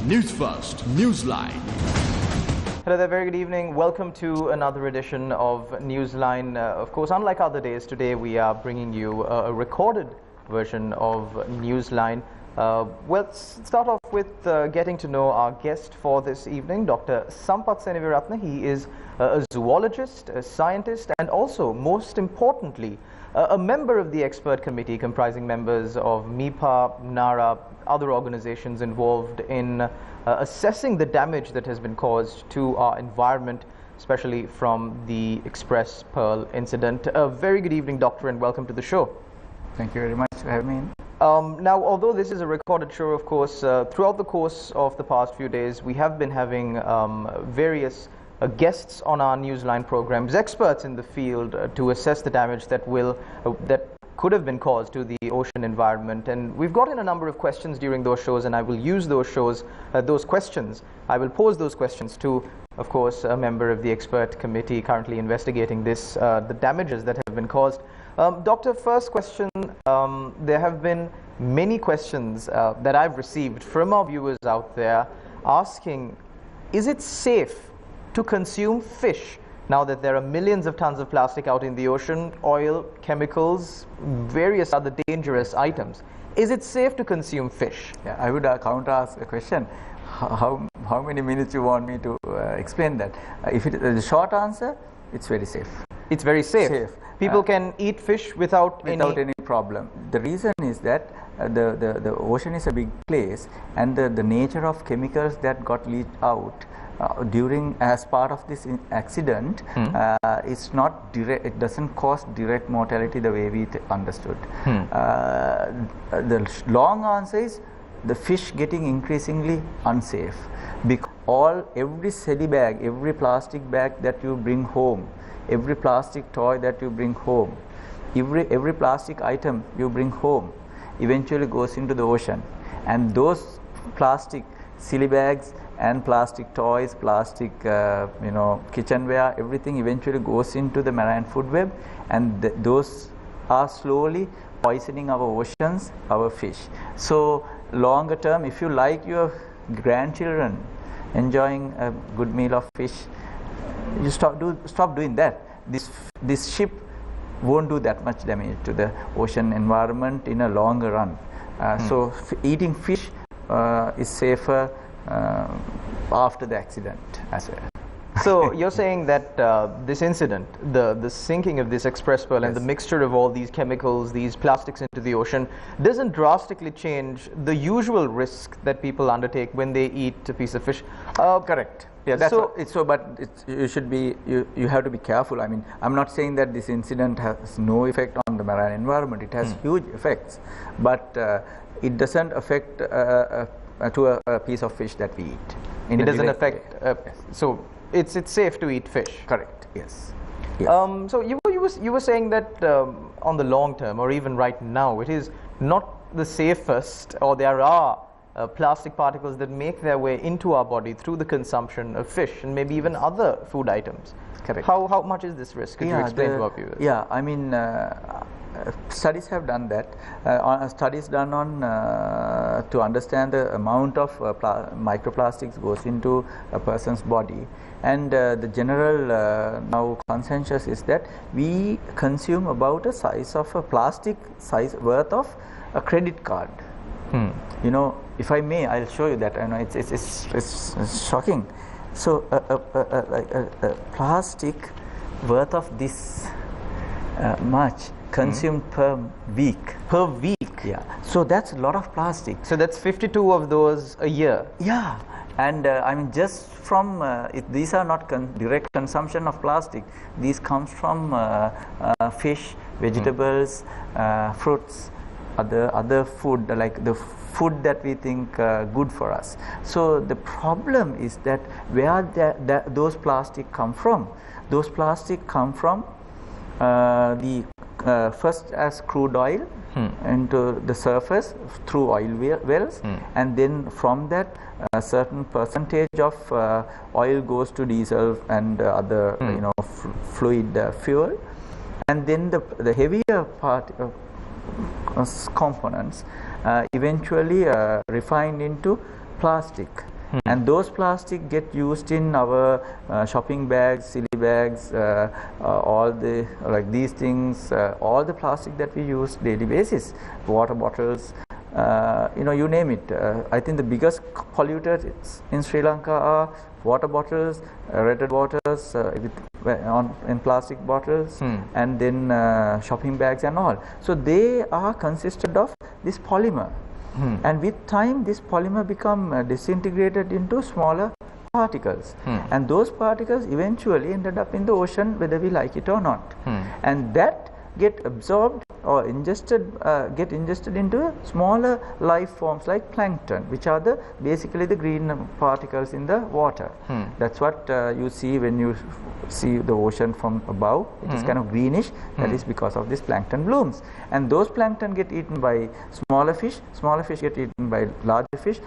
Newsfirst Newsline. Hello there, very good evening. Welcome to another edition of Newsline. Of course, unlike other days, today we are bringing you a recorded version of Newsline. Let's start off with getting to know our guest for this evening, Dr. Sampath Seneviratne. He is a zoologist, a scientist, and also, most importantly, a member of the expert committee comprising members of MIPA, NARA, other organizations involved in assessing the damage that has been caused to our environment, especially from the XPRESS PEARL incident. A very good evening, Doctor, and welcome to the show. Thank you very much for having me. Now, although this is a recorded show, of course, throughout the course of the past few days, we have been having various guests on our Newsline programs, experts in the field, to assess the damage that could have been caused to the ocean environment. And we've gotten a number of questions during those shows, and I will use those questions. I will pose those questions to, of course, a member of the expert committee currently investigating this, the damages that have been caused. Doctor, first question, there have been many questions that I've received from our viewers out there asking, is it safe to consume fish now that there are millions of tons of plastic out in the ocean, oil, chemicals, various other dangerous items? Is it safe to consume fish? Yeah, I would counter ask a question. How many minutes you want me to explain that? If it is the short answer, it's very safe. It's very safe. People can eat fish without any problem. The reason is that the ocean is a big place, and the nature of chemicals that got leaked out as part of this accident, it's not direct. It doesn't cause direct mortality the way we understood. The long answer is the fish getting increasingly unsafe, because every celly bag, every plastic bag that you bring home, every plastic toy that you bring home, every plastic item you bring home eventually goes into the ocean, and those plastic silly bags and plastic toys, plastic kitchenware, everything eventually goes into the marine food web, and those are slowly poisoning our oceans, our fish. So longer term, if you like your grandchildren enjoying a good meal of fish, you stop doing that. This ship won't do that much damage to the ocean environment in a longer run. So eating fish is safer after the accident as well. So you're saying that this incident, the sinking of this XPRESS PEARL, yes, and the mixture of all these chemicals, these plastics into the ocean, doesn't drastically change the usual risk that people undertake when they eat a piece of fish? Correct. Yeah, that's you have to be careful. I mean, I'm not saying that this incident has no effect on the marine environment. It has huge effects, but it doesn't affect to a piece of fish that we eat. It doesn't affect. So it's safe to eat fish. Correct. Yes. So you were saying that on the long term, or even right now, it is not the safest, or there are plastic particles that make their way into our body through the consumption of fish and maybe even other food items. Correct. How much is this risk? Could you explain to our viewers? Yeah, I mean, studies have done that. Studies done on to understand the amount of microplastics goes into a person's body, and the general now consensus is that we consume about a size of a plastic size worth of a credit card. You know, if I may, I'll show you that. I know it's shocking. So a plastic worth of this much consumed per week. Per week? Yeah. So that's a lot of plastic. So that's 52 of those a year. Yeah. And I mean, just from these are not direct consumption of plastic. These comes from fish, vegetables, fruits, other food, like the food that we think good for us. So the problem is that where those plastic come from? Those plastic come from the first as crude oil into the surface through oil wells, and then from that a certain percentage of oil goes to diesel and other fluid fuel, and then the heavier part of components eventually refined into plastic. And those plastic get used in our shopping bags, silly bags, all the like these things, all the plastic that we use daily basis, water bottles, you know, you name it. I think the biggest polluters in Sri Lanka are water bottles, rated waters in plastic bottles, and then shopping bags and all. So they are consisted of this polymer. And with time this polymer become disintegrated into smaller particles, and those particles eventually ended up in the ocean whether we like it or not, and that get absorbed or get ingested into smaller life forms like plankton, which are basically the green particles in the water. That's what you see when you see the ocean from above. It is kind of greenish. That is because of these plankton blooms, and those plankton get eaten by smaller fish get eaten by larger fish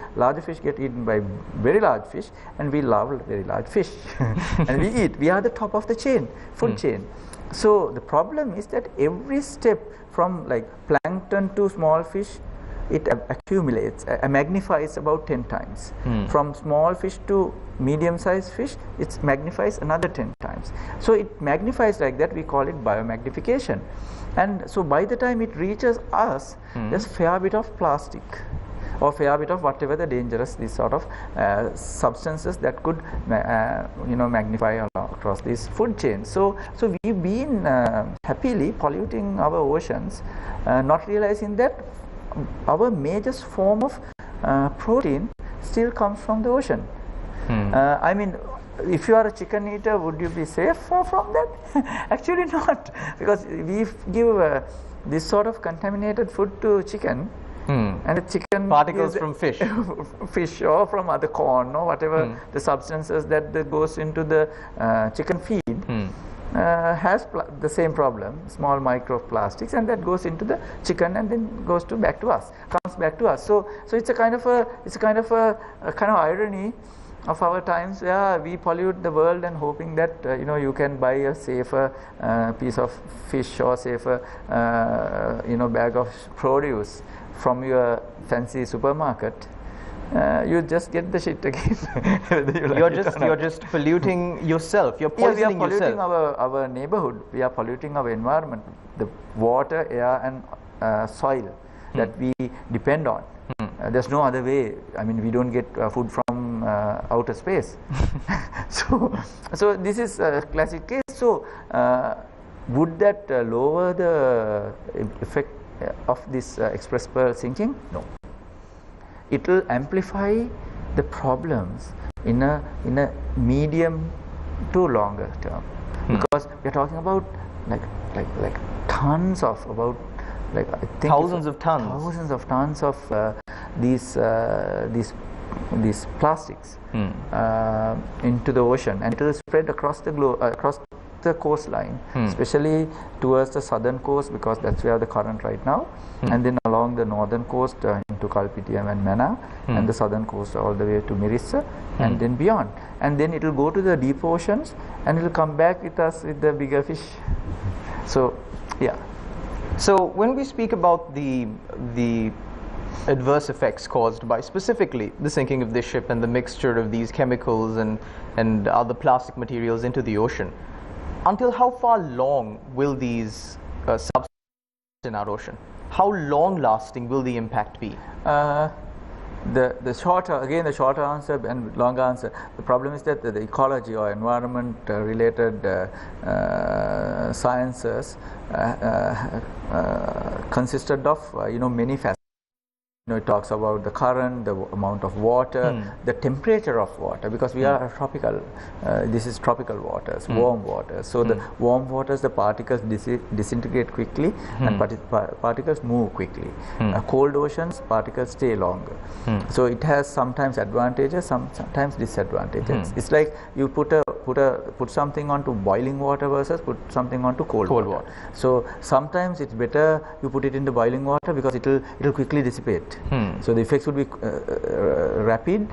get eaten by very large fish, and we love very large fish and we eat. We are the top of the chain, food chain. So the problem is that every step from like plankton to small fish, it accumulates, magnifies about 10 times. From small fish to medium-sized fish, it magnifies another 10 times. So it magnifies like that. We call it biomagnification. And so by the time it reaches us, there's a fair bit of plastic or fair bit of whatever the dangerous, these sort of substances that could you know, magnify across this food chain. So we've been happily polluting our oceans, not realizing that our major form of protein still comes from the ocean. I mean, if you are a chicken eater, would you be safe from that? Actually not, because we give this sort of contaminated food to chicken, and the chicken particles from fish fish or from other corn or whatever the substances that goes into the chicken feed has the same problem, small microplastics, and that goes into the chicken and then comes back to us. So it's a kind of irony of our times. Yeah, we pollute the world and hoping that you know, you can buy a safer piece of fish or safer you know, bag of produce from your fancy supermarket. You just get the shit again. You're just polluting yourself. You're poisoning we are polluting yourself. our neighborhood. We are polluting our environment, the water, air, and soil that we depend on. There's no other way. I mean, we don't get food from outer space. so this is a classic case. So would that lower the effect of this XPRESS PEARL sinking? No. It will amplify the problems in a medium to longer term, because we are talking about like tons of, about like I think thousands of tons of these plastics into the ocean, and it will spread across the globe, across the coastline, especially towards the southern coast, because that's where the current right now, and then along the northern coast into Kalpitiam and Mana, and the southern coast all the way to Mirissa, and then beyond, and then it will go to the deep oceans, and it will come back with us with the bigger fish. So yeah. So when we speak about the adverse effects caused by specifically the sinking of this ship and the mixture of these chemicals and other plastic materials into the ocean, until how far long will these substances in our ocean? How long lasting will the impact be? The short answer and long answer. The problem is that the ecology or environment related sciences consisted of you know, many facets. You know, it talks about the current, the amount of water, the temperature of water, because we are tropical. This is tropical waters, warm waters. So the warm waters, the particles disintegrate quickly, and particles move quickly. Cold oceans, particles stay longer. So it has sometimes advantages, sometimes disadvantages. It's like you put something onto boiling water versus put something onto cold water. So sometimes it's better you put it into boiling water, because it'll quickly dissipate. So the effects would be rapid,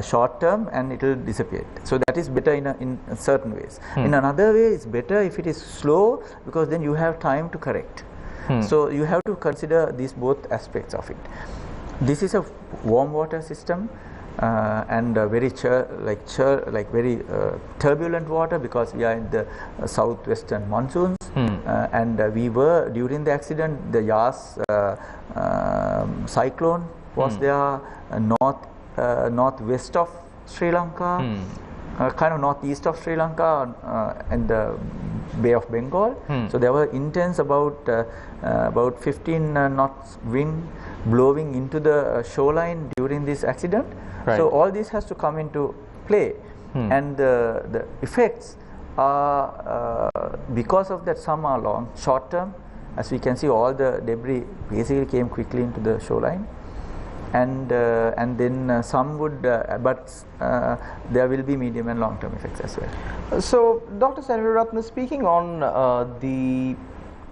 short term, and it will dissipate. So that is better in certain ways. In another way, it's better if it is slow, because then you have time to correct. So you have to consider these both aspects of it. This is a warm water system. and very very turbulent water, because we are in the southwestern monsoons. And we were, during the accident, the Yas cyclone was there, northwest of Sri Lanka, kind of northeast of Sri Lanka, and the Bay of Bengal. So there were intense about 15 knots wind blowing into the shoreline during this accident. Right. So all this has to come into play, and the effects are because of that. Some are long, short term, as we can see. All the debris basically came quickly into the shoreline, and then some would, but there will be medium and long term effects as well. So, Dr. Seneviratne, speaking on the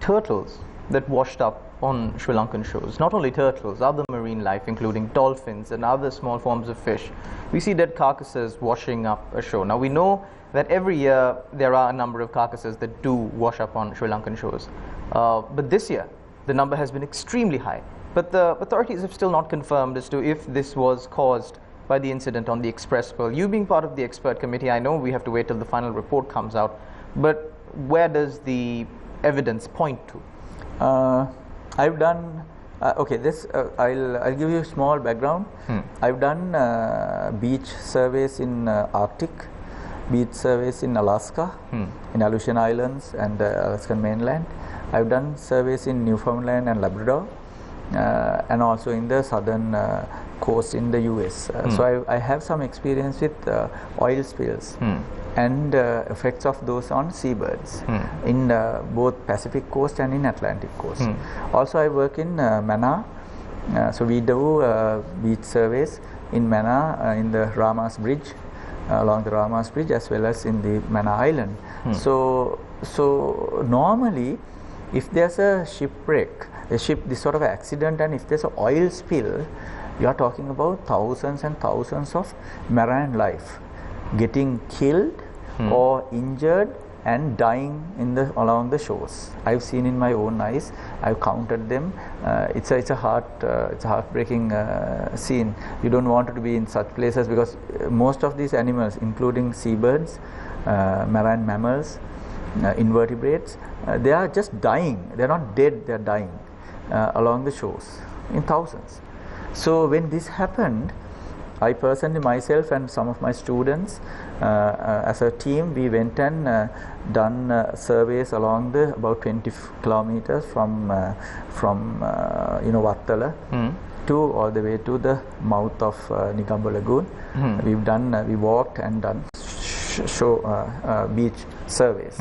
turtles that washed up on Sri Lankan shores, not only turtles, other marine life including dolphins and other small forms of fish, we see dead carcasses washing up ashore. Now we know that every year there are a number of carcasses that do wash up on Sri Lankan shores, but this year the number has been extremely high. But the authorities have still not confirmed as to if this was caused by the incident on the XPRESS PEARL. You being part of the expert committee, I know we have to wait till the final report comes out, but where does the evidence point to? I've done okay. This I'll give you a small background. I've done beach surveys in Arctic, beach surveys in Alaska, in Aleutian Islands and Alaskan mainland. I've done surveys in Newfoundland and Labrador, and also in the southern coast in the US. So I have some experience with oil spills and effects of those on seabirds in both Pacific coast and in Atlantic coast. Also I work in Mannar, so we do beach surveys in Mannar, in the Ramas Bridge, along the Ramas Bridge, as well as in the Mannar Island. So normally, if there's a shipwreck, this sort of accident, and if there's an oil spill, you are talking about thousands and thousands of marine life getting killed or injured and dying along the shores. I've seen in my own eyes. I've counted them. It's a heartbreaking scene. You don't want to be in such places, because most of these animals, including seabirds, marine mammals, invertebrates, they are just dying. They're not dead. They're dying along the shores in thousands. So when this happened, I personally, myself and some of my students, as a team, we went and done surveys along the about 20 kilometers from Wattala to all the way to the mouth of Negombo Lagoon. We walked and done beach surveys.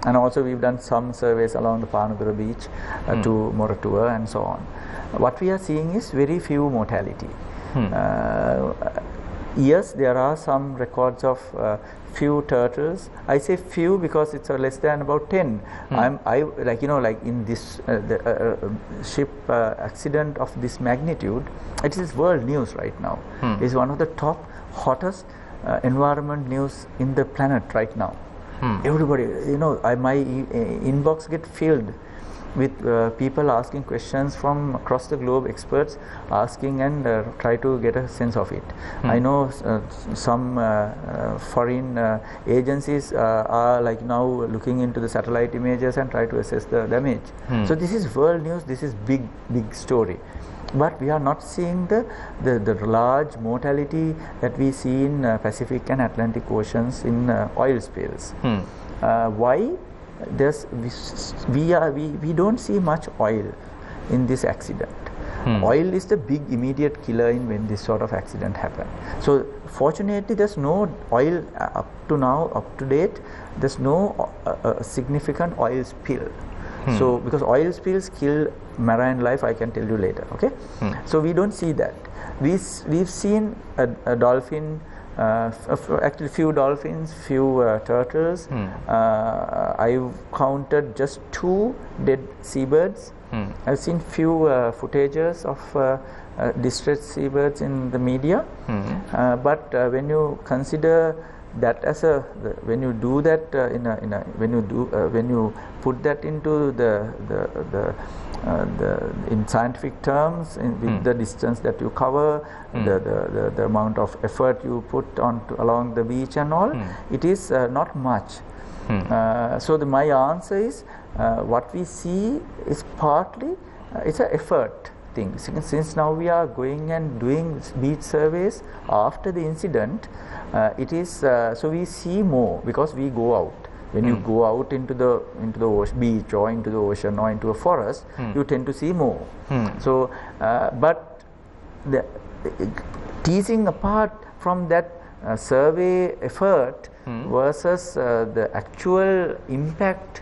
And also we've done some surveys along the Panudura beach to Moratua and so on. What we are seeing is very few mortality. Yes, there are some records of few turtles. I say few because it's less than about 10. Like in this ship accident of this magnitude, it is world news right now. It's one of the top hottest environment news in the planet right now. Everybody, my inbox get filled with people asking questions from across the globe, experts asking and try to get a sense of it. I know some foreign agencies are like now looking into the satellite images and try to assess the damage. So this is world news. This is big story. But we are not seeing the large mortality that we see in Pacific and Atlantic oceans in oil spills. Why? We don't see much oil in this accident. Oil is the big immediate killer when this sort of accident happens. So fortunately, there's no oil up to now, up to date. There's no significant oil spill. So because oil spills kill marine life, I can tell you later. Okay. So we don't see that. We've seen a dolphin. Actually, few dolphins, few turtles. I've counted just 2 dead seabirds. I've seen few footages of distressed seabirds in the media. But when you consider that as when you do that when you put that into in scientific terms, with the distance that you cover, the amount of effort you put on along the beach and all, it is not much. So my answer is, what we see is partly it's an effort thing. Since now we are going and doing beach surveys after the incident, it is so we see more because we go out. When you go out into the beach or into the ocean or into a forest, you tend to see more. So, but teasing apart from that survey effort versus the actual impact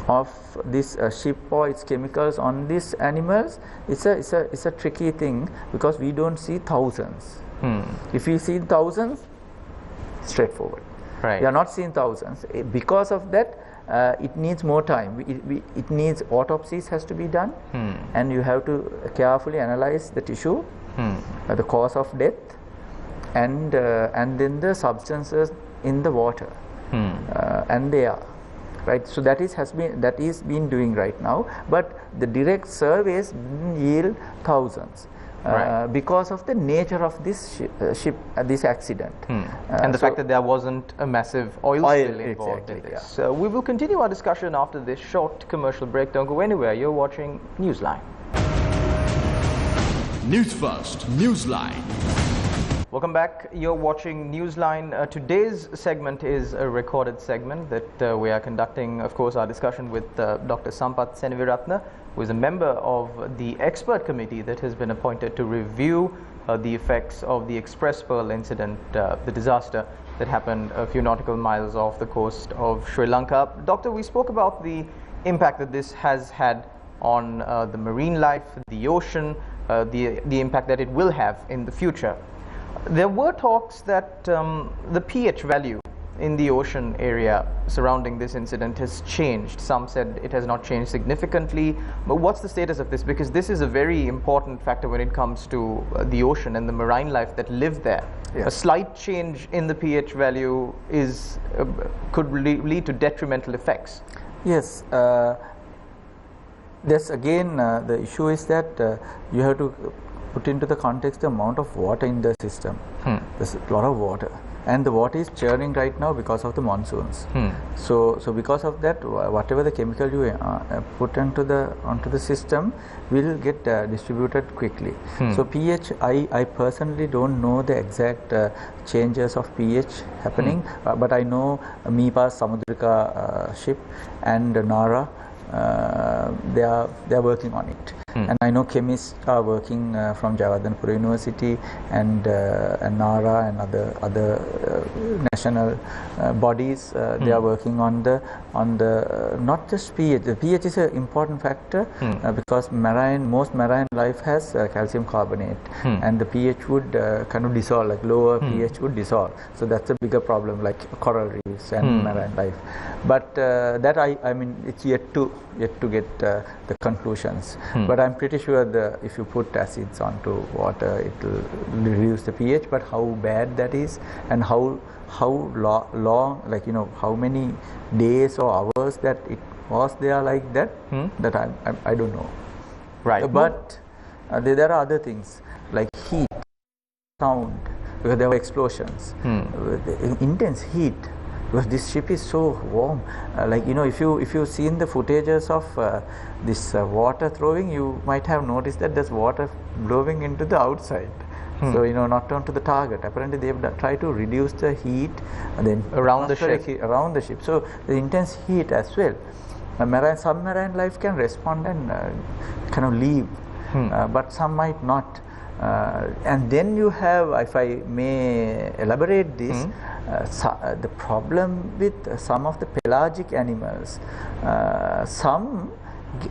of this ship or its chemicals on these animals, it's a tricky thing because we don't see thousands. If we see thousands, straightforward. Right. We are not seeing thousands. Because of that, it needs more time. It needs autopsies has to be done, and you have to carefully analyze the tissue, the cause of death, and then the substances in the water, and they are. Right, so that is been doing right now, but the direct surveys didn't yield thousands because of the nature of this this accident, and the fact that there wasn't a massive oil spill involved in this. We will continue our discussion after this short commercial break. Don't go anywhere. You're watching Newsline. News First, Newsline. Welcome back. You're watching Newsline. Today's segment is a recorded segment that we are conducting, of course, our discussion with Dr. Sampath Seneviratne, who is a member of the expert committee that has been appointed to review the effects of the XPRESS PEARL incident, the disaster that happened a few nautical miles off the coast of Sri Lanka. Doctor, we spoke about the impact that this has had on the marine life, the ocean, the impact that it will have in the future. There were talks that the pH value in the ocean area surrounding this incident has changed. Some said it has not changed significantly. But what's the status of this? Because this is a very important factor when it comes to the ocean and the marine life that live there. Yes. A slight change in the pH value could lead to detrimental effects. Yes. That's again the issue is that you have to put into the context the amount of water in the system. There's a lot of water, and the water is churning right now because of the monsoons. So because of that, whatever the chemical you put onto the system will get distributed quickly. So pH, I personally don't know the exact changes of pH happening, but I know Mipa Samudrika ship and Nara, they are working on it. And I know chemists are working from Jawaharlal University and NARA and other national bodies. They are working on the not just pH. The pH is an important factor because most marine life has calcium carbonate, and the pH would kind of dissolve, like lower pH would dissolve. So that's a bigger problem, like coral reefs and marine life. But that I mean it's yet to get the conclusions. But I'm pretty sure if you put acids onto water, it will reduce the pH. But how bad that is, and how long, like how many days or hours that it was there like that, that I don't know. Right. But there are other things like heat, sound, because there were explosions, intense heat. Because this ship is so warm, if you've seen the footages of this water throwing, you might have noticed that there's water blowing into the outside. So not onto the target. Apparently they've tried to reduce the heat then around the ship. So the intense heat as well. Some marine life can respond and kind of leave, but some might not. And then you have, if I may elaborate this, the problem with some of the pelagic animals, some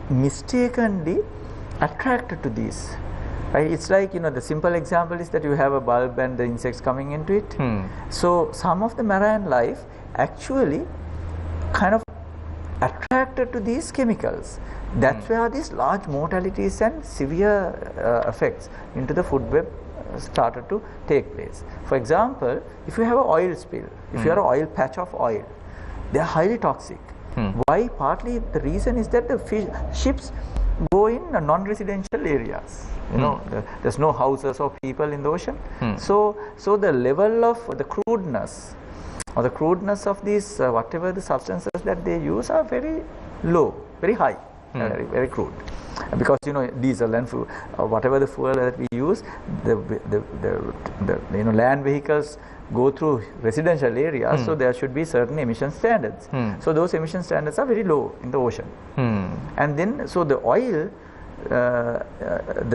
mistakenly attracted to these. Right? It's like, the simple example is that you have a bulb and the insects coming into it. So some of the marine life actually kind of attracted to these chemicals. That's where these large mortalities and severe effects into the food web started to take place. For example, if you have an oil spill, if you have an oil patch of oil, they are highly toxic. Why? Partly the reason is that the ships go in non-residential areas. You know, there's no houses or people in the ocean. So the level of the crudeness or the crudeness of these whatever the substances that they use are very low, very high, very crude. Because you know, diesel and whatever the fuel that we use, the you know, land vehicles go through residential areas, so there should be certain emission standards. So those emission standards are very low in the ocean. And then so the oil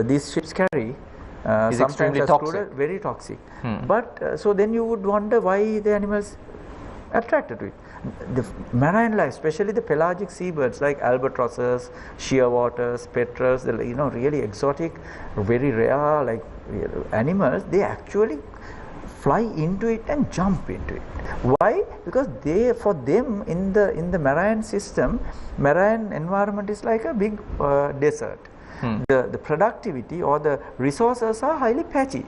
these ships carry is extremely toxic, very toxic. But so then you would wonder why the animals attracted to it. The marine life, especially the pelagic seabirds like albatrosses, shearwaters, petrels, the, you know, really exotic, very rare like animals, they actually fly into it and jump into it. Why? Because they, for them, in the marine system, marine environment is like a big desert. The productivity or the resources are highly patchy.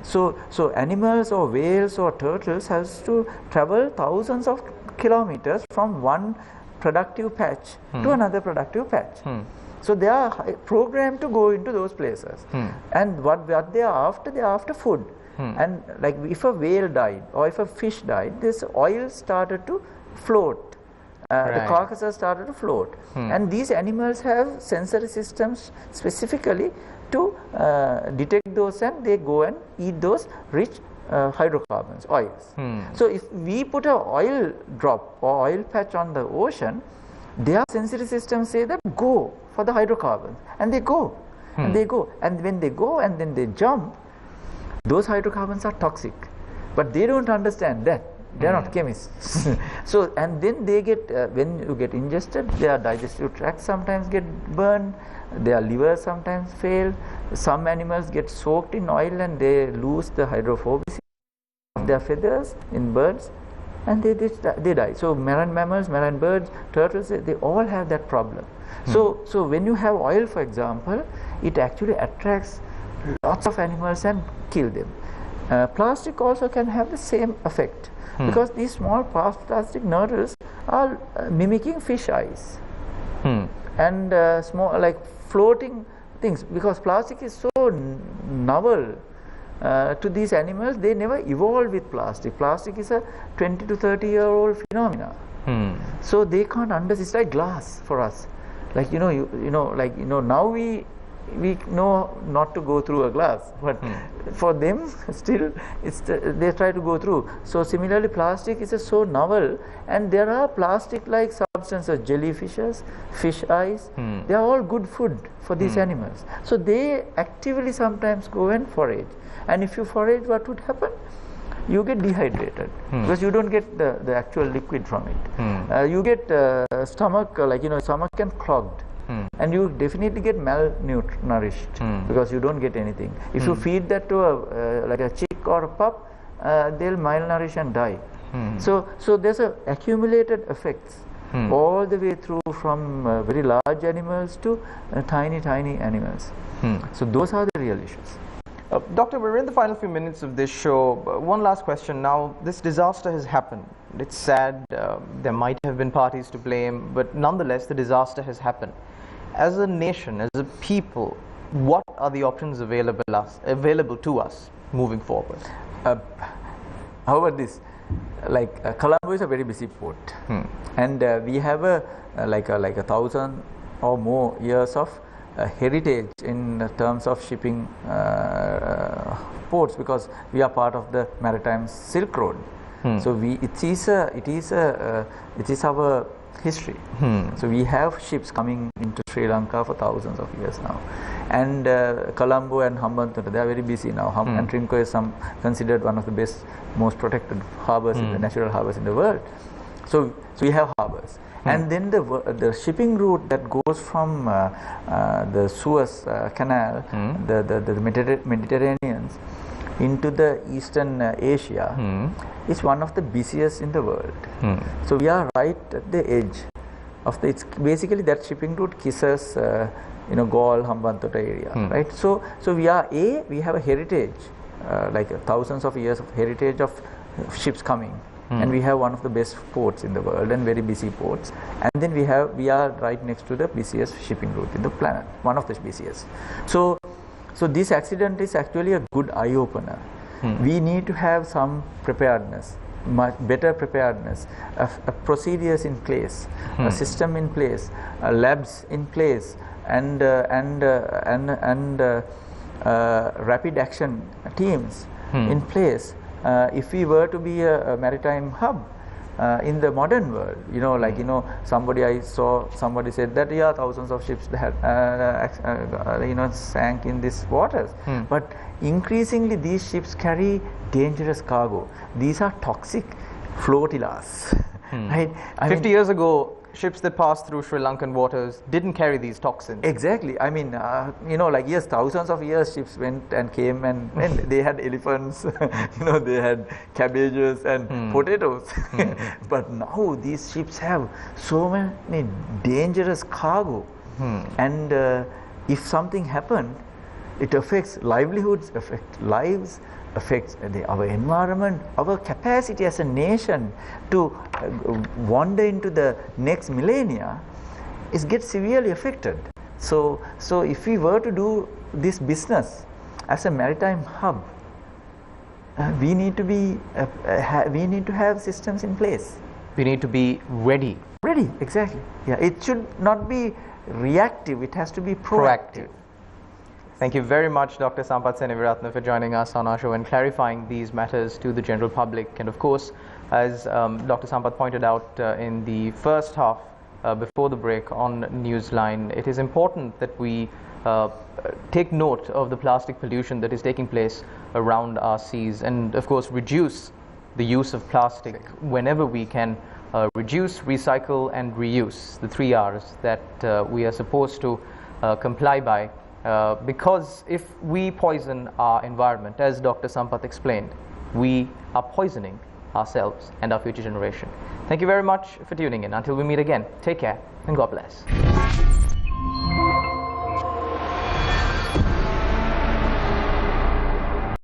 So animals or whales or turtles has to travel thousands of kilometers from one productive patch to another productive patch. So they are programmed to go into those places. And what they are after food. And like if a whale died or if a fish died, this oil started to float. The carcasses started to float. And these animals have sensory systems specifically to detect those, and they go and eat those rich hydrocarbons, oils. So if we put an oil drop or oil patch on the ocean, their sensory systems say that go for the hydrocarbons, and they go, and they go, and when they go and then they jump, those hydrocarbons are toxic, but they don't understand that. They are not chemists. So and then they get when you get ingested, their digestive tract sometimes get burned, their liver sometimes fail. Some animals get soaked in oil and they lose the hydrophobicity of their feathers in birds, and they die. So marine mammals, marine birds, turtles, they all have that problem. So when you have oil, for example, it actually attracts lots of animals and kill them. Plastic also can have the same effect, because these small plastic nodules are mimicking fish eyes and small like floating things, because plastic is so novel to these animals. They never evolved with plastic. Plastic is a 20 to 30-year-old phenomena. So they can't understand. It's like glass for us. Like now we know not to go through a glass, but for them still they try to go through. So similarly, plastic is so novel, and there are plastic like substances, jellyfishes, fish eyes, they are all good food for these animals. So they actively sometimes go and forage, and if you forage, what would happen? You get dehydrated because you don't get the actual liquid from it. You get stomach stomach can clogged. And you definitely get malnourished because you don't get anything. If you feed that to like a chick or a pup, they'll malnourish and die. So there's a accumulated effects all the way through, from very large animals to tiny animals. So those are the real issues. Doctor, we're in the final few minutes of this show. One last question. Now, this disaster has happened. It's sad. There might have been parties to blame, but nonetheless, the disaster has happened. As a nation, as a people, what are the options available to us moving forward? How about this? Like Colombo is a very busy port, and we have like 1,000 or more years of heritage in terms of shipping ports, because we are part of the maritime Silk Road. So it is our history. So we have ships coming into Sri Lanka for thousands of years now, and Colombo and Hambantota, they are very busy now. And Trinco is considered one of the best, most protected harbors, in the natural harbors in the world. So we have harbors, and then the shipping route that goes from the Suez Canal, the Mediterranean, into the Eastern Asia is one of the busiest in the world. So we are right at the edge of it's basically that shipping route kisses Gaul, Hambantota area, right? So we have a heritage like thousands of years of heritage of ships coming. And we have one of the best ports in the world and very busy ports. And then we are right next to the busiest shipping route in the planet, one of the busiest. So this accident is actually a good eye-opener. We need to have some preparedness, much better preparedness, procedures in place, a system in place, labs in place, and rapid action teams in place. If we were to be a maritime hub in the modern world, like somebody said that thousands of ships that sank in these waters, but increasingly these ships carry dangerous cargo. These are toxic flotillas, right? 50 years ago, ships that passed through Sri Lankan waters didn't carry these toxins. Exactly. I mean, like yes, thousands of years ships went and came and they had elephants, they had cabbages and potatoes. But now these ships have so many dangerous cargo, and if something happened, it affects livelihoods, affects lives, affects our environment, our capacity as a nation to wander into the next millennia gets severely affected. So if we were to do this business as a maritime hub, we need to have systems in place. We need to be ready. Ready, exactly. Yeah, it should not be reactive, it has to be proactive. Thank you very much, Dr. Sampath Seneviratne, for joining us on our show and clarifying these matters to the general public. And of course, as Dr. Sampath pointed out in the first half before the break on Newsline, it is important that we take note of the plastic pollution that is taking place around our seas, and of course reduce the use of plastic whenever we can. Reduce, recycle and reuse, the 3 R's that we are supposed to comply by. Because if we poison our environment, as Dr. Sampath explained, we are poisoning ourselves and our future generation. Thank you very much for tuning in. Until we meet again, take care and God bless.